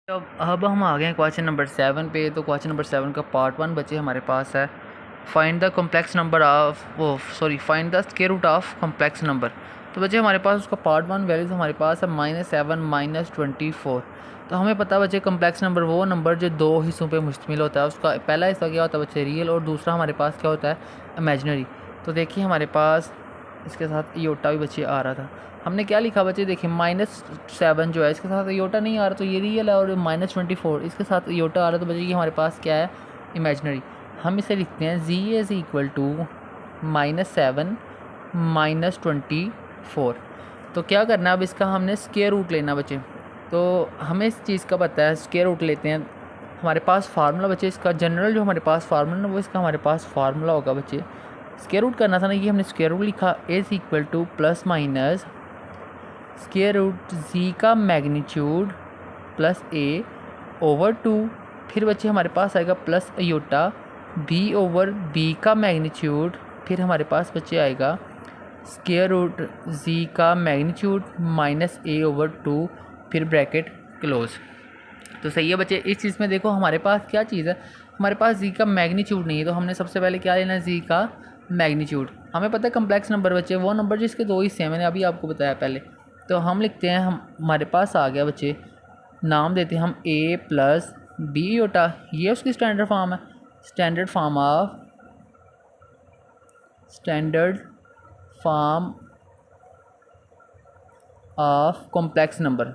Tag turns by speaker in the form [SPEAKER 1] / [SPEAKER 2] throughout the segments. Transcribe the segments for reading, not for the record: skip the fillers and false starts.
[SPEAKER 1] अब हम आ गए हैं क्वेश्चन नंबर 7 पे। तो क्वेश्चन नंबर 7 का पार्ट 1 बच्चे हमारे पास है, find the complex number find the square root of complex number. तो बच्चे हमारे पास उसका पार्ट 1 वैल्यूज हमारे पास है -7 -24। तो हमें पता बच्चे कॉम्प्लेक्स नंबर वो नंबर जो दो हिस्सों पे मुश्तमिल होता है। उसका पहला हिस्सा क्या होता है बच्चे, रियल, और दूसरा हमारे पास क्या होता है, इमेजिनरी। तो देखिए हमारे पास इसके साथ योटा भी बच्चे आ रहा था। हमने क्या लिखा बच्चे, देखिए -7 जो है इसके साथ योटा नहीं आ रहा, तो ये रियल है, और -24 इसके साथ योटा आ रहा है, तो बच्चे ये हमारे पास क्या है, इमेजिनरी। हम इसे लिखते हैं z इज़ इक्वल टू -7 -24। तो क्या करना है, अब इसका हमने स्क्वायर रूट लेना बच्चे। तो हमें इस चीज़ का पता है, स्क्वायर रूट लेते हैं। हमारे पास फार्मूला बच्चे इसका जनरल जो हमारे पास फार्मूला ना, वो इसका हमारे पास फार्मूला होगा बच्चे। स्क्वायर रूट करना था ना, ये हमने स्क्वायर रूट लिखा, is equal to plus minus square root z का मैग्नीट्यूड प्लस ए ओवर 2। फिर बच्चे हमारे पास आएगा plus iota B over B का मैग्नीट्यूड। फिर हमारे पास बच्चे आएगा स्क्वायर रूट जी का मैग्नीट्यूड माइनस ए ओवर 2, फिर ब्रैकेट क्लोज। तो सही है बच्चे। इस चीज़ में देखो हमारे पास क्या चीज़ है, हमारे पास जी का मैग्नीट्यूड नहीं है, तो हमने सबसे पहले क्या लेना है, जी का मैग्नीट्यूड। हमें पता है कम्प्लेक्स नंबर बच्चे वो नंबर जिसके दो हिस्से हैं, मैंने अभी आपको बताया पहले। तो हम लिखते हैं, हमारे पास आ गया बच्चे, नाम देते हैं हम a प्लस बी योटा, ये उसकी स्टैंडर्ड फॉर्म है, standard form of complex number.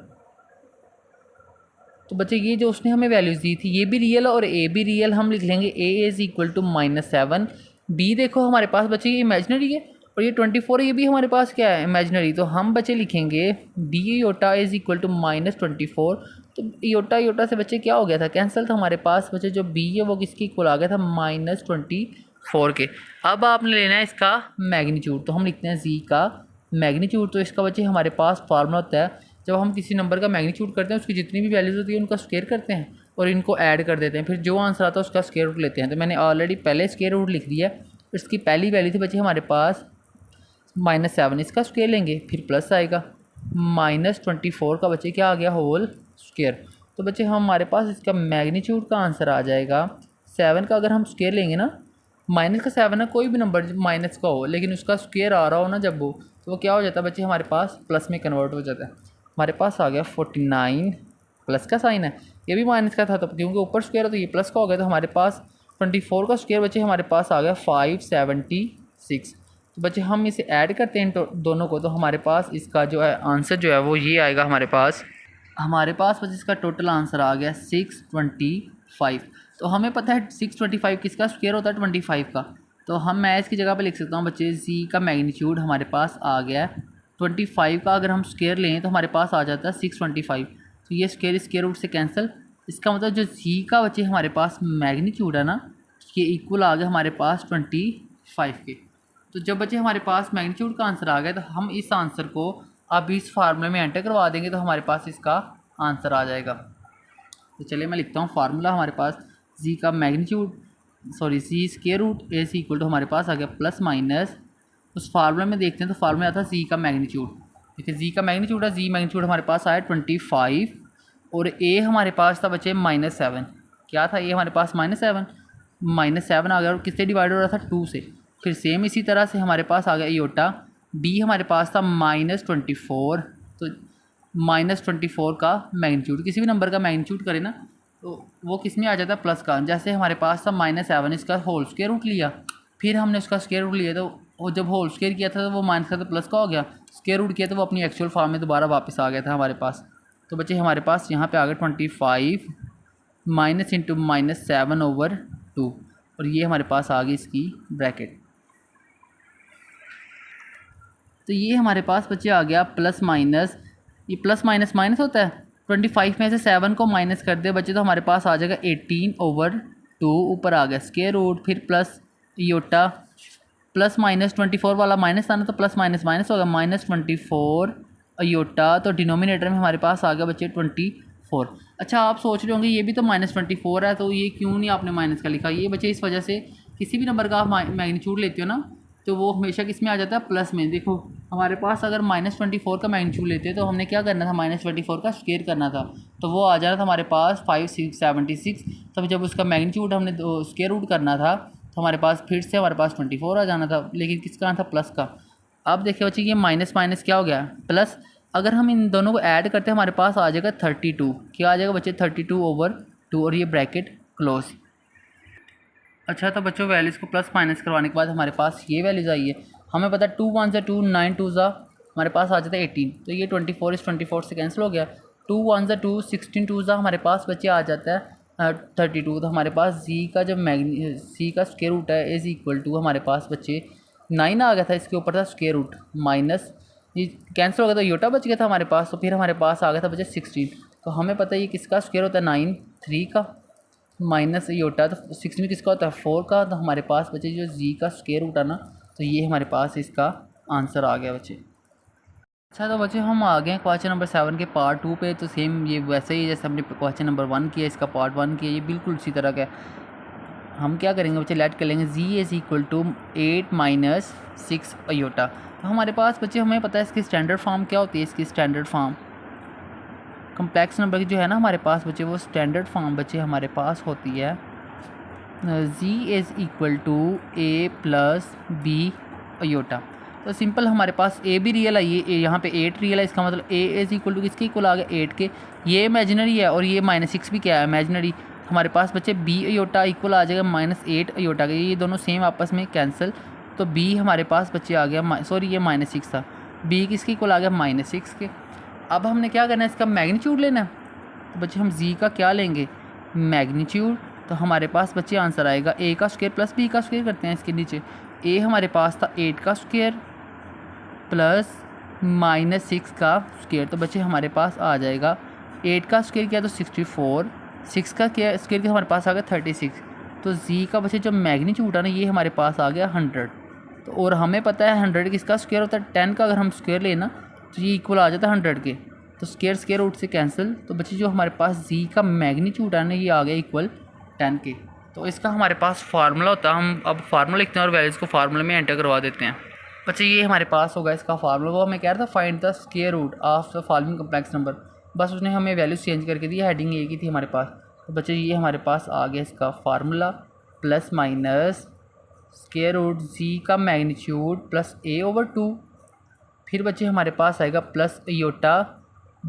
[SPEAKER 1] तो बच्चे ये जो उसने हमें वैल्यूज़ दी थी, ये भी रियल और ए भी रियल, हम लिख लेंगे a is equal to -7। B देखो हमारे पास बच्चे ये इमेजनरी है, और ये 24 ये भी हमारे पास क्या है, इमेजनरी। तो हम बच्चे लिखेंगे B iota is equal to -24। तो योटा योटा से बच्चे क्या हो गया था, कैंसिल। था हमारे पास बच्चे जो बी है वो किसके इक्वल आ गया था, -24 के। अब आपने लेना है इसका मैग्नीट्यूड, तो हम लिखते हैं जी का मैग्नीट्यूड। तो इसका बच्चे हमारे पास फार्मूला होता है, जब हम किसी नंबर का मैग्नीट्यूड करते हैं उसकी जितनी भी वैल्यूज़ होती है उनका स्क्वायर करते हैं और इनको ऐड कर देते हैं, फिर जो आंसर आता है उसका स्क्वायर रूट लेते हैं। तो मैंने ऑलरेडी पहले स्क्वायर रूट लिख दिया। इसकी पहली वैल्यू थी बच्चे हमारे पास -7, इसका स्क्वायर लेंगे, फिर प्लस आएगा -24 का बच्चे क्या आ गया, होल स्क्वायर। तो बच्चे हमारे पास इसका मैग्नीट्यूड का आंसर आ जाएगा 7 का। अगर हम स्क्वायर लेंगे ना, माइनस का 7 है, कोई भी नंबर माइनस का हो लेकिन उसका स्क्वायर आ रहा हो ना जब वो, तो वो क्या हो जाता है बच्चे, हमारे पास प्लस में कन्वर्ट हो जाता है। हमारे पास आ गया 49, प्लस का साइन है, ये भी माइनस का था तो क्योंकि ऊपर स्क्वायर है तो ये प्लस का हो गया। तो हमारे पास 24 का स्क्वायर बच्चे हमारे पास आ गया 576। तो बच्चे हम इसे ऐड करते हैं दोनों को, तो हमारे पास इसका जो है आंसर जो है वो ये आएगा। हमारे पास बच्चे इसका टोटल आंसर आ गया 625। तो हमें पता है 625 किसका स्क्वायर होता है, 25 का। तो मैं इसकी जगह पे लिख सकता हूँ बच्चे, जी का मैग्नीट्यूड हमारे पास आ गया 25 का। अगर हम स्क्वायर लें तो हमारे पास आ जाता है 625। तो ये स्क्वायर रूट से कैंसिल। इसका मतलब जो जी का बच्चे हमारे पास मैग्नीट्यूड है ना, ये इक्वल आ गया हमारे पास 25 के। तो जब बच्चे हमारे पास मैग्नीट्यूड का आंसर आ गया, तो हम इस आंसर को अब इस फार्मूले में एंटर करवा देंगे, तो हमारे पास इसका आंसर आ जाएगा। तो चलिए मैं लिखता हूँ फार्मूला। हमारे पास जी का magnitude G square root A C equal to हमारे पास आ गया प्लस माइनस, उस फार्मूले में देखते हैं तो फार्मूला आता है जी का मैग्नीट्यूड। देखिए जी का मैग्नीट्यूड है, जी मैग्नीट्यूड हमारे पास आया 25, और ए हमारे पास था बच्चे -7। क्या था ये हमारे पास -7 आ गया, और किससे डिवाइड हो रहा था, 2 से। फिर सेम इसी तरह से हमारे पास आ गया योटा, बी हमारे पास था -24। तो -24 का मैग्नीट्यूड, किसी भी नंबर का मैग्नीट्यूड करें ना तो वो किस में आ जाता है, प्लस का। जैसे हमारे पास था -7, इसका होल स्क्वायर रूट लिया, फिर हमने उसका स्क्वायर रूट लिया, तो जब होल स्क्वायर किया था तो वो माइनस का तो प्लस का हो गया, स्क्वायर रूट किया तो वो अपनी एक्चुअल फॉर्म में दोबारा वापस आ गया था हमारे पास। तो बच्चे हमारे पास यहाँ पे आ गया 25 माइनस इंटू -7/2, और ये हमारे पास आ गई इसकी ब्रैकेट। तो ये हमारे पास बच्चे आ गया प्लस माइनस, ये प्लस माइनस माइनस होता है, 25 में से 7 को माइनस कर दे बच्चे तो हमारे पास आ जाएगा 18/2, ऊपर आ गया स्क्वायर रूट, फिर प्लस योटा, प्लस माइनस 24 वाला माइनस था ना, तो प्लस माइनस माइनस होगा, -24 योटा। तो डिनोमिनेटर में हमारे पास आ गया बच्चे 24। अच्छा आप सोच रहे होंगे ये भी तो -24 है, तो ये क्यों नहीं आपने माइनस का लिखा। ये बच्चे इस वजह से, किसी भी नंबर का आप मैग्नीट्यूड लेते हो ना तो वो हमेशा किस में आ जाता है, प्लस में। देखो हमारे पास अगर -24 का मैग्नीट्यूड लेते तो हमने क्या करना था, -24 का स्क्वायर करना था, तो वो आ जाना था हमारे पास 5676। तब जब उसका मैग्नीट्यूड हमने स्क्वायर रूट करना था तो हमारे पास फिर से हमारे पास 24 आ जाना था, लेकिन किसका आना था, प्लस का। अब देखिए बच्चे ये माइनस माइनस क्या हो गया, प्लस। अगर हम इन दोनों को ऐड करते हैं हमारे पास आ जाएगा 32। क्या आ जाएगा बच्चे, 32/2, और ये ब्रैकेट क्लोज। अच्छा तो बच्चों वैल्यूज़ को प्लस माइनस करवाने के बाद हमारे पास ये वैल्यूज़ आई है। हमें पता है 2 1 ज़ा 2, 9 2 ज़ा हमारे पास आ जाता है 18, तो ये 24 इस 24 से कैंसिल हो गया। 2 1 ज़ा 2, 16 2 ज़ा हमारे पास बच्चे आ जाता है 32। तो हमारे पास जी का जब सी का स्क्वायर रूट है इज़ इक्वल टू हमारे पास बच्चे 9 आ गया था, इसके ऊपर था स्क्वायर रूट माइनस, ये कैंसिल हो गया तो योटा बच गया था हमारे पास, तो फिर हमारे पास आ गया था बच्चे 16। तो हमें पता है ये किसका स्क्वायर होता है, 9 3 का माइनस योटा, तो 16 किसका होता है, 4 का। तो हमारे पास बच्चे जो जी का स्क्वायर रूट है ना, तो ये हमारे पास इसका आंसर आ गया बच्चे। अच्छा तो बच्चे हम आ गए हैं क्वेश्चन नंबर 7 के पार्ट 2 पे। तो सेम ये वैसे ही जैसे हमने क्वेश्चन नंबर 1 किया, इसका पार्ट 1 किया, ये बिल्कुल उसी तरह का है। हम क्या करेंगे बच्चे, लेट कर लेंगे जी इज़ इक्वल टू 8 - 6 अयोटा। तो हमारे पास बच्चे हमें पता है इसकी स्टैंडर्ड फॉर्म क्या होती है, इसकी स्टैंडर्ड फॉर्म कम्प्लेक्स नंबर की जो है ना हमारे पास बच्चे, वो स्टैंडर्ड फॉर्म बच्चे हमारे पास होती है z is equal to a plus b iota. तो सिंपल हमारे पास ए भी रियल है, ये यहाँ पे 8 रियल है, इसका मतलब ए इज़ इक्वल टू किसके इक्वल आ गया, 8 के। ये इमेजिनरी है और ये -6 भी क्या है, इमेजिनरी। हमारे पास बच्चे बी अयोटा इक्वल आ जाएगा -8 अयोटा के, ये दोनों सेम आपस में कैंसिल। तो बी हमारे पास बच्चे आ गया, सॉरी ये -6 था, बी किसके इक्वल आ गया, -6 के। अब हमने क्या करना है, इसका मैग्नीट्यूड लेना है। तो बच्चे हम जी का क्या लेंगे, मैग्नीट्यूड। तो हमारे पास बच्चे आंसर आएगा ए का स्क्वायर प्लस बी का स्क्वायर करते हैं इसके नीचे। ए हमारे पास था 8 का स्क्वायर प्लस -6 का स्क्वायर, तो बच्चे हमारे पास आ जाएगा 8 का स्क्वायर किया तो 64, 6 का क्या स्क्वायर किया हमारे पास आ गया 36। तो जी का बच्चे जो मैग्नीट्यूड है ना, ये हमारे पास आ गया 100। तो और हमें पता है 100 किसका स्क्वायर होता है, 10 का अगर हम स्क्वायर लेना तो ये इक्वल आ जाता है 100 के। तो स्क्वायर रूट से कैंसिल, तो बच्चे जो हमारे पास जी का मैग्नीट्यूड है ना, ये आ गया इक्वल 10 के। तो इसका हमारे पास फार्मूला होता है, हम अब फार्मूला लिखते हैं और वैल्यूज़ को फार्मूले में एंटर करवा देते हैं। बच्चे ये हमारे पास होगा इसका फार्मूला। वो हमें कह रहा था find the square root of the following complex number, बस उसने हमें वैल्यूज चेंज करके दी, हेडिंग एक ही थी हमारे पास। तो बच्चे ये हमारे पास आ गया इसका formula, plus minus square root z का मैग्नीट्यूड प्लस a/2। फिर बच्चे हमारे पास आएगा प्लस अयोटा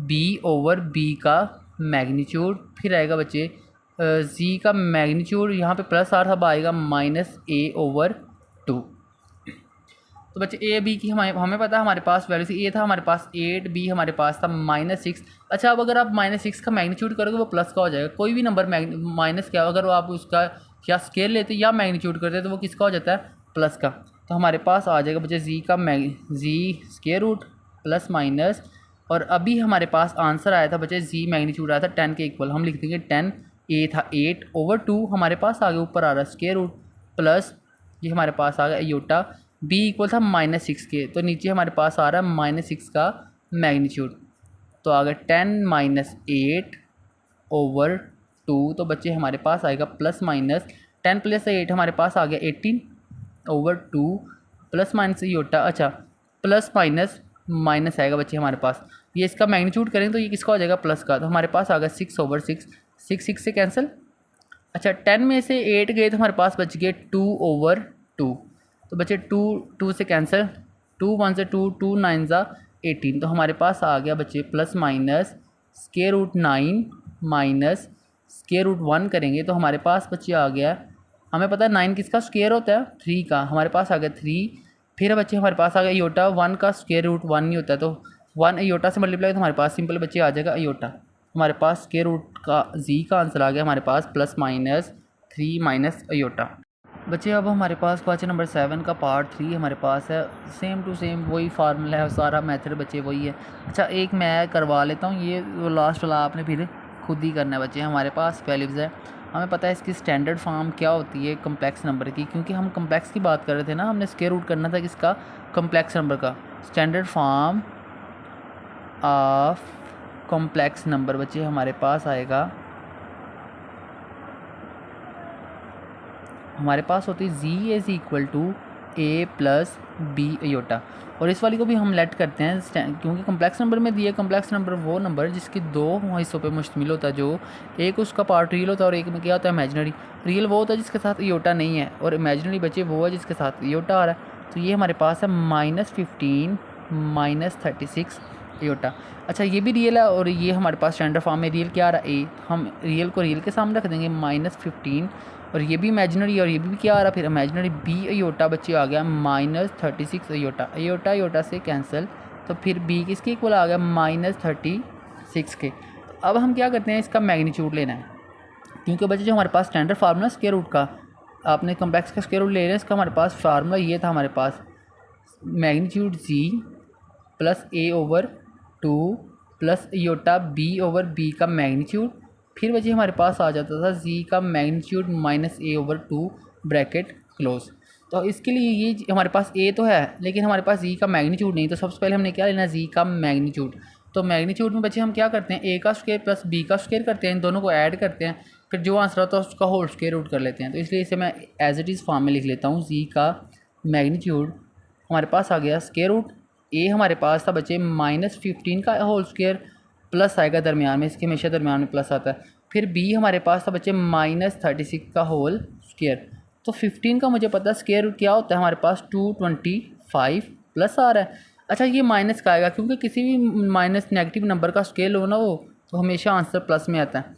[SPEAKER 1] b/b का मैग्नीट्यूड। फिर आएगा बच्चे जी का मैग्नीट्यूड, यहाँ पे प्लस आ रहा था, आएगा -a/2। तो बच्चे ए बी की हमें पता है हमारे पास वैल्यू ए था हमारे पास 8, बी हमारे पास था -6। अच्छा अब अगर आप -6 का मैग्नीट्यूड करोगे वो प्लस का हो जाएगा, कोई भी नंबर माइनस क्या, अगर आप उसका या स्केल लेते या मैग्नीट्यूड करते तो वो किसका हो जाता है, प्लस का। तो हमारे पास आ जाएगा बच्चे जी का जी स्क्वायर रूट प्लस माइनस, और अभी हमारे पास आंसर आया था बच्चे जी मैग्नीट्यूड आया था 10 के इक्वल, हम लिख देंगे 10। ए था 8/2 हमारे पास आ गया, ऊपर आ रहा है स्क्वायर रूट प्लस ये हमारे पास आ गया अयोटा, बी इक्वल था -6 के, तो नीचे हमारे पास आ रहा है -6 का मैग्नीट्यूड, तो आ गया 10 - 8/2। तो बच्चे हमारे पास आएगा प्लस माइनस 10 + 8 हमारे पास आ गया 18/2 प्लस माइनस योटा, अच्छा प्लस माइनस माइनस आएगा बच्चे हमारे पास, ये इसका मैग्नीट्यूड करेंगे तो ये किसका हो जाएगा, प्लस का। तो हमारे पास आ गया 6/6, 6 से कैंसिल। अच्छा 10 में से 8 गए तो हमारे पास बच गए 2/2, तो बच्चे 2 से कैंसिल, 2 1 से 2, 2 9 ज़ा 18। तो हमारे पास आ गया बच्चे plus minus square root 9 minus square root 1 करेंगे तो हमारे पास बच्चे आ गया, हमें पता है 9 किसका स्क्वायर होता है, 3 का, हमारे पास आ गया 3। फिर बच्चे हमारे पास आ गया अयोटा, 1 का स्क्वायर रूट 1 नहीं होता है, तो 1 अयोटा से मल्टीप्लाई तो हमारे पास सिंपल बच्चे आ जाएगा अयोटा। हमारे पास स्क्वायर रूट का जी का आंसर आ गया हमारे पास प्लस माइनस 3 माइनस अयोटा। बच्चे अब हमारे पास क्वेश्चन नंबर 7 का पार्ट 3 हमारे पास है, सेम टू सेम वही फार्मूला है, सारा मेथड बच्चे वही है। अच्छा एक मैं करवा लेता हूँ, ये लास्ट वाला आपने फिर खुद ही करना है बच्चे। हमारे पास वैल्यूज़ है, हमें पता है इसकी स्टैंडर्ड फॉर्म क्या होती है कम्प्लेक्स नंबर की, क्योंकि हम कम्प्लेक्स की बात कर रहे थे ना, हमने स्क्वायर रूट करना था किसका, कम्प्लेक्स नंबर का। Standard form of complex number बच्चे हमारे पास आएगा, हमारे पास होती है z is equal to a plus b iota. और इस वाली को भी हम लेट करते हैं क्योंकि कम्प्लेक्स नंबर में दिया कम्प्लेक्स नंबर वो नंबर जिसके दो हिस्सों पे मुश्तमिल होता है, जो एक उसका पार्ट रियल होता है और एक में क्या होता है इमेजिनरी। रियल वो होता है जिसके साथ अयोटा नहीं है और इमेजिनरी बचे वो है जिसके साथ अयोटा आ रहा है। तो ये हमारे पास है -15 -36 अयोटा। अच्छा ये भी रियल है और ये हमारे पास स्टैंडर्ड फॉर्म में रियल क्या आ रहा है ए, हम रियल को रियल के सामने रख देंगे -15 और ये भी इमेजिनरी और ये भी क्या आ रहा है फिर इमेजिनरी बी अयोटा बच्चे आ गया -36 अयोटा। अयोटा अयोटा से कैंसिल, तो फिर बी किसके इक्वल आ गया -36 के। अब हम क्या करते हैं इसका मैग्नीट्यूड लेना है क्योंकि बच्चे जो हमारे पास स्टैंडर्ड फार्मूला स्क्वायर रूट का आपने कॉम्प्लेक्स का स्क्वायर रूट ले रहे हैं, इसका हमारे पास फार्मूला ये था हमारे पास magnitude z plus a over 2 प्लस अयोटा बी ओवर बी का मैग्नीट्यूड, फिर बच्चे हमारे पास आ जाता था जी का magnitude -a over 2 bracket close. तो इसके लिए ये हमारे पास a तो है लेकिन हमारे पास जी का मैग्नीट्यूड नहीं, तो सबसे पहले हमने क्या लेना है जी का मैग्नीट्यूड। तो मैग्नीट्यूड में बच्चे हम क्या करते हैं a का स्क्वायर प्लस b का स्क्वायर करते हैं, इन दोनों को ऐड करते हैं, फिर जो आंसर आता है उसका होल स्क्वायर रूट कर लेते हैं। तो इसलिए इसे मैं एज इट इज़ फॉर्म में लिख लेता हूँ। जी का मैग्नीट्यूड हमारे पास आ गया स्क्वायर रूट ए हमारे पास था बच्चे -15 का होल स्क्वायर प्लस आएगा दरमियान में, इसके हमेशा दरमियान में प्लस आता है। फिर बी हमारे पास था बच्चे -36 का होल स्क्वायर। तो 15 का मुझे पता है स्क्वायर रूट क्या होता है हमारे पास 225 प्लस आ रहा है। अच्छा ये माइनस का आएगा क्योंकि किसी भी माइनस नेगेटिव नंबर का स्केल हो ना वो तो हमेशा आंसर प्लस में आता है।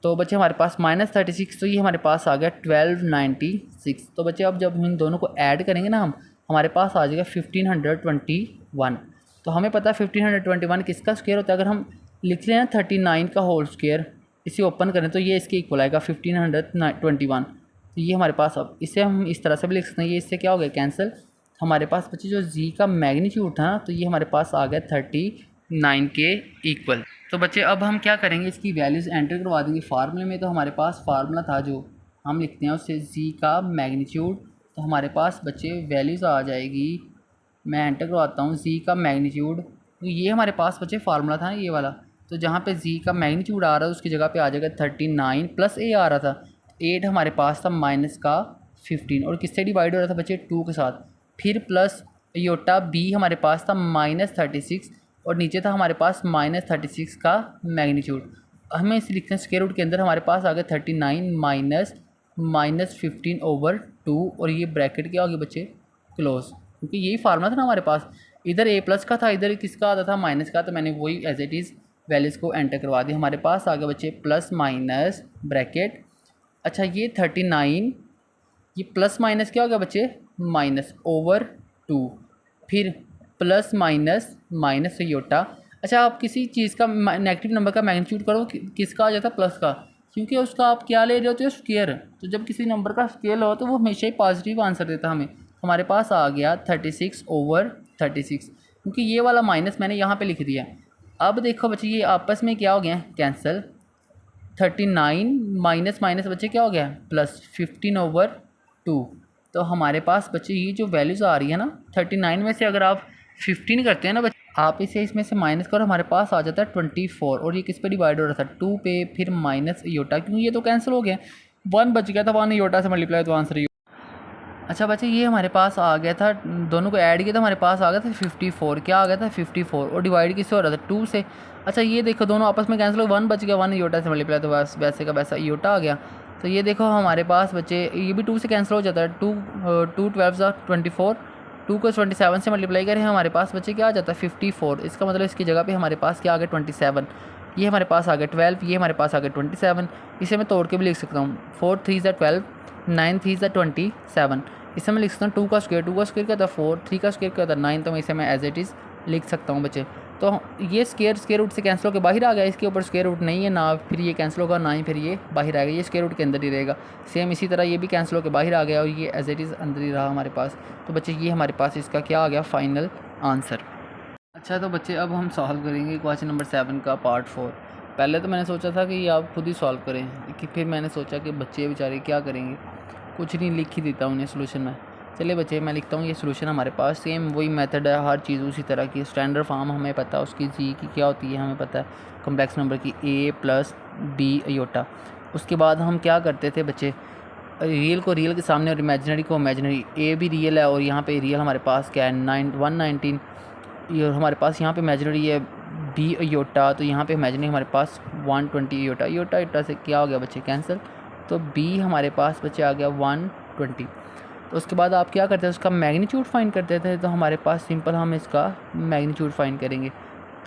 [SPEAKER 1] तो बच्चे हमारे पास -36, तो ये हमारे पास आ गया 1296। तो बच्चे अब जब हम इन दोनों को ऐड करेंगे ना हम हमारे पास आ जाएगा 1521। तो हमें पता है 1521 किसका स्क्वायर होता है। अगर हम लिख लें ना 39 का होल स्क्वायर इसे ओपन करें तो ये इसके इक्वल आएगा 1521। तो ये हमारे पास अब इसे हम इस तरह से भी लिख सकते हैं, ये इससे क्या हो गया कैंसिल। हमारे पास बच्चे जो जी का मैग्नीट्यूड था ना तो ये हमारे पास आ गया 39 के इक्वल। तो बच्चे अब हम क्या करेंगे इसकी वैल्यूज़ एंटर करवा देंगे फार्मूले में। तो हमारे पास फार्मूला था जो हम लिखते हैं उससे जी का मैग्नीट्यूड, तो हमारे पास बच्चे वैल्यूज़ आ जाएगी, मैं एंटर करवाता हूँ जी का मैग्नीट्यूड। तो ये हमारे पास बच्चे फार्मूला था ना ये वाला, तो जहाँ पे जी का मैग्नीट्यूड आ रहा है उसकी जगह पे आ जाएगा 39 प्लस ए आ रहा था, 8 हमारे पास था माइनस का 15 और किससे डिवाइड हो रहा था बच्चे 2 के साथ, फिर प्लस योटा बी हमारे पास था -36 और नीचे था हमारे पास -36 का मैग्नीट्यूड। हमें इसे लिखते हैं स्क्वायर रूट के अंदर हमारे पास आ गया 39 -15 ओवर 2 और ये ब्रैकेट क्या हो गया बच्चे क्लोज, क्योंकि यही फार्मूला था ना हमारे पास, इधर ए प्लस का था इधर किसका आता था माइनस का, तो मैंने वही एज इट इज़ वैल्यूज़ को एंटर करवा दी। हमारे पास आ गया बच्चे प्लस माइनस ब्रैकेट। अच्छा ये 39 ये प्लस माइनस क्या हो गया बच्चे माइनस ओवर 2 फिर प्लस माइनस माइनस योटा। अच्छा आप किसी चीज़ का नेगेटिव नंबर का मैग्नीट्यूड करो किसका आ जाता है प्लस का, क्योंकि उसका आप क्या ले रहे होते हो स्क्वायर, तो जब किसी नंबर का स्केल हो तो वो हमेशा ही पॉजिटिव आंसर देता हमें। हमारे पास आ गया 36 ओवर 36, क्योंकि ये वाला माइनस मैंने यहाँ पे लिख दिया। अब देखो बच्चे ये आपस में क्या हो गया कैंसिल, 39 माइनस माइनस बच्चे क्या हो गया प्लस 15 ओवर 2। तो हमारे पास बच्चे ये जो वैल्यूज़ आ रही है ना 39 में से अगर आप 15 करते हैं ना बच्चे आप इसे इसमें से माइनस करो हमारे पास आ जाता है 24 और ये किस पे डिवाइड हो रहा था 2 पे, फिर माइनस योटा क्योंकि ये तो कैंसिल हो गया 1 बच गया था 1 योटा से मल्टीप्लाई तो आंसर। अच्छा बच्चे ये हमारे पास आ गया था, दोनों को ऐड किया तो हमारे पास आ गया था 54, क्या आ गया था 54 और डिवाइड किससे हो रहा था 2 से। अच्छा ये देखो दोनों आपस में कैंसिल हो 1 बच गया 1 योटा से मल्टीप्लाई तो बस वैसे का वैसा योटा आ गया। तो ये देखो हमारे पास बच्चे ये भी 2 से कैंसिल हो जाता है, 2 12 24, 2 को 27 से मल्टीप्लाई करें हमारे पास बच्चे क्या आ जाता है 54। इसका मतलब इसकी जगह पे हमारे पास क्या आ गया 27, ये हमारे पास आ गया 12, ये हमारे पास आ गया 27। इसे मैं तोड़ के भी लिख सकता हूँ 4 3 12, 9 3 27। इसे मैं लिख सकता हूँ 2 का स्क्वायर क्या था 4, 3 का स्क्वायर क्या था 9, तो मैं इसे मैं एज इट इज़ लिख सकता हूँ बच्चे। तो ये स्क्वायर रूट से कैंसिल होकर बाहर आ गया, इसके ऊपर स्क्वायर रूट नहीं है ना, फिर ये कैंसिल होगा ना ही फिर ये बाहर आएगा, ये स्क्वायर रूट के अंदर ही रहेगा। सेम इसी तरह ये भी कैंसिल होकर बाहर आ गया और ये एज इट इज़ अंदर ही रहा हमारे पास। तो बच्चे ये हमारे पास इसका क्या आ गया फाइनल आंसर। अच्छा तो बच्चे अब हम सॉल्व करेंगे क्वेश्चन नंबर 7 का पार्ट 4। पहले तो मैंने सोचा था कि आप खुद ही सॉल्व करें, कि फिर मैंने सोचा कि बच्चे बेचारे क्या करेंगे, कुछ नहीं लिख ही देता उन्हें सोल्यूशन में। चलिए बच्चे मैं लिखता हूँ ये सोल्यूशन हमारे पास सेम वही मेथड है, हर चीज़ उसी तरह की, स्टैंडर्ड फॉर्म हमें पता है उसकी जी की क्या होती है हमें पता है, कम्प्लेक्स नंबर की a प्लस बी योटा। उसके बाद हम क्या करते थे बच्चे रियल को रियल के सामने और इमेजिनरी को इमेजिनरी। ए भी रियल है और यहाँ पे रियल हमारे पास क्या है 119, और हमारे पास यहाँ पे इमेजिनरी है बी योटा, तो यहाँ पे इमेजिनरी हमारे पास 120 योटा। योटा योटा से क्या हो गया बच्चे कैंसिल, तो बी हमारे पास बच्चे आ गया 120। तो उसके बाद आप क्या करते हैं उसका मैग्नीट्यूड फाइंड करते थे, तो हमारे पास सिंपल हम इसका मैग्नीट्यूड फाइंड करेंगे।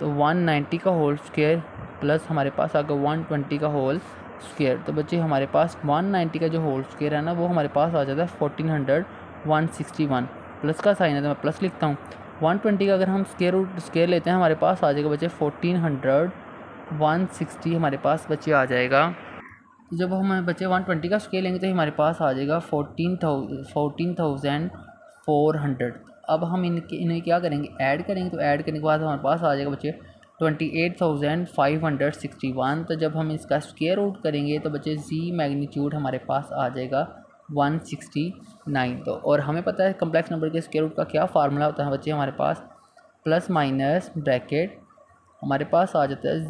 [SPEAKER 1] तो 190 का होल स्क्वायर प्लस हमारे पास आ गया 120 का होल स्क्वायर। तो बच्चे हमारे पास 190 का जो होल स्क्वायर है ना वो हमारे पास आ जाता है 1461। प्लस का साइन है तो मैं प्लस लिखता हूँ। 120 का अगर हम स्क्वायर लेते हैं हमारे पास आ जाएगा बच्चे 160 हमारे पास बच्चे आ जाएगा। तो जब हम बच्चे 120 का स्क्वायर लेंगे तो हमारे पास आ जाएगा 14,400। अब हम इन्हें क्या करेंगे ऐड करेंगे, तो ऐड करने के बाद हमारे पास आ जाएगा बच्चे 28,561। तो जब हम इसका स्क्वायर रूट करेंगे तो बच्चे जी मैग्नीट्यूड हमारे पास आ जाएगा 169। तो और हमें पता है कम्प्लेक्स नंबर के स्क्वायर रूट का क्या फार्मूला होता है बच्चे, हमारे पास प्लस माइनस ब्रैकेट हमारे पास आ जाता है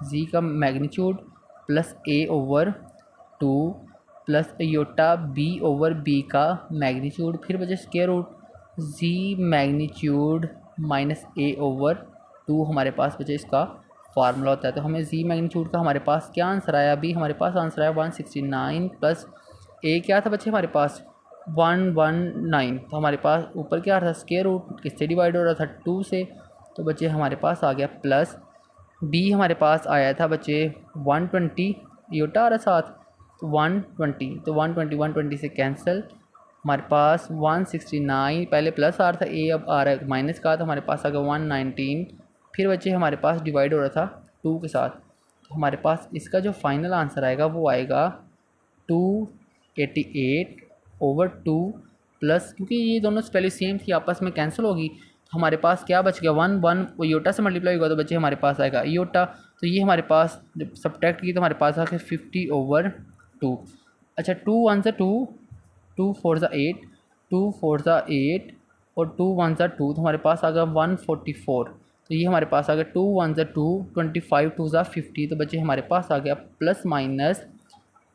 [SPEAKER 1] जी का मैग्नीट्यूड प्लस ए ओवर 2 प्लस योटा बी ओवर बी का मैग्नीट्यूड, फिर बचे square root z magnitude minus a over 2 हमारे पास बचे इसका फार्मूला होता है। तो हमें जी मैग्नीट्यूड का हमारे पास क्या आंसर आया, अभी हमारे पास आंसर आया 169 प्लस ए क्या था बच्चे हमारे पास 119। तो हमारे पास ऊपर क्या था स्क्वायर रूट किससे डिवाइड हो रहा था 2 से, तो बच्चे हमारे पास आ गया प्लस बी हमारे पास आया था बच्चे 120 योटा आ रहा साथ तो 120, तो 120 से कैंसिल हमारे पास 169 पहले प्लस आ रहा था ए अब आ रहा है माइनस का, तो हमारे पास आ गया 119। फिर बच्चे हमारे पास डिवाइड हो रहा था 2 के साथ, तो हमारे पास इसका जो फाइनल आंसर आएगा वो आएगा 288 ओवर 2 प्लस, क्योंकि ये दोनों वैल्यू सेम थी आपस में कैंसिल होगी, तो हमारे पास क्या बच गया 1 वो योटा से मल्टीप्लाई होगा तो बच्चे हमारे पास आएगा योटा। तो ये हमारे पास जब सब्ट्रैक्ट की तो हमारे पास आ गया 50 ओवर 2। अच्छा 2 1 से 2, 2 4 से 8, 2 4 से 8 और 2 1 से 2, तो हमारे पास आ गया 144। तो ये हमारे पास आ गया 2 1 से 2, 25 2 से 50, तो बच्चे हमारे पास आ गया प्लस माइनस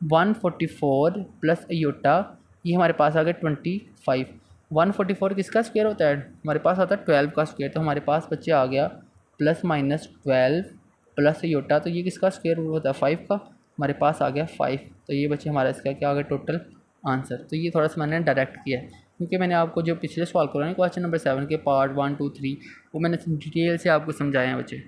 [SPEAKER 1] 144 प्लस योटा, ये हमारे पास आ गया 25। 144 किसका स्क्वायर होता है, हमारे पास आता है 12 का स्क्वायर, तो हमारे पास बच्चे आ गया प्लस माइनस 12 प्लस योटा, तो ये किसका स्क्वायर होता है 5 का, हमारे पास आ गया 5। तो ये बच्चे हमारा इसका क्या आ गया टोटल आंसर। तो ये थोड़ा सा मैंने डायरेक्ट किया है क्योंकि मैंने आपको जो पिछले सवाल करवाए क्वेश्चन नंबर 7 के पार्ट 1 2 3 वो मैंने डिटेल से आपको समझाए हैं बच्चे।